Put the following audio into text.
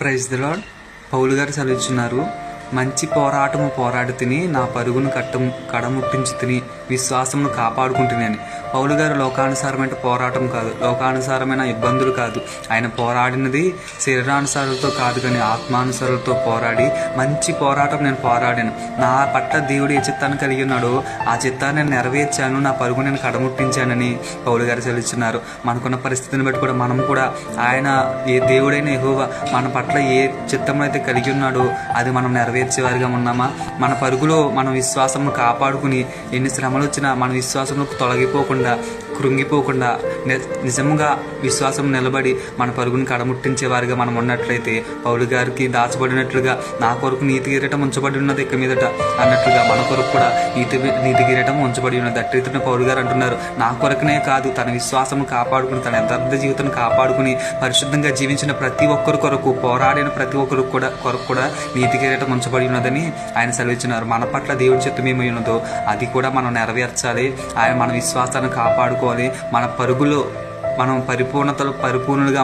Praise the lord. పౌలు గారు సెలవిస్తున్నారు, మంచి పోరాటము పోరాడి తిని నా పరుగును కడముట్టించి తిని విశ్వాసమును కాపాడుకుంటుని అని. పౌలు గారు లోకానుసారమైన పోరాటం కాదు, లోకానుసారమైన ఇబ్బందులు కాదు, ఆయన పోరాడినది శరీరానుసారులతో కాదు కానీ ఆత్మానుసారులతో పోరాడి మంచి పోరాటం నేను పోరాడాను. నా పట్ల దేవుడు ఏ చిత్తాన్ని కలిగి ఉన్నాడో ఆ చిత్తాన్ని నేను నెరవేర్చాను, నా పరుగు నేను కడముట్టించానని పౌలు గారు సెలవిస్తున్నారు. మనకున్న పరిస్థితిని బట్టి కూడా మనం కూడా ఆయన ఏ దేవుడైన యెహోవా మన పట్ల ఏ చిత్తం అయితే కలిగి ఉన్నాడో అది మనం నెరవేర్చేవారిగా ఉన్నామా? మన పరుగులో మన విశ్వాసంను కాపాడుకుని ఎన్ని శ్రమలు వచ్చినా మన విశ్వాసంలో తొలగిపోకుండా కృంగిపోకుండా నిజంగా విశ్వాసం నిలబడి మన పరుగుని కడముట్టించే వారిగా మనం ఉన్నట్లయితే పౌలు గారికి దాచబడినట్లుగా నా కొరకు నీతి కిరీటం ఉంచబడి ఉన్నది ఇక మీదట అన్నట్లుగా మన కొరకు కూడా నీతి కిరీటం ఉంచబడి ఉన్నది. అట్లయితే పౌలు గారు అంటున్నారు, నా కొరకునే కాదు తన విశ్వాసం కాపాడుకుని తన యథార్థ జీవితం కాపాడుకుని పరిశుద్ధంగా జీవించిన ప్రతి ఒక్కరి కొరకు పోరాడిన ప్రతి ఒక్కరు కొరకు కూడా నీతి కిరీటం ఉంచబడి ఉన్నదని ఆయన సెలవిస్తున్నారు. మన పట్ల దేవుడి చిత్తం ఏమై ఉన్నదో అది కూడా మనం నెరవేర్చాలి. ఆయన మన విశ్వాసాన్ని కాపాడుకోవాలి. మన పరుగులో మనం పరిపూర్ణులుగా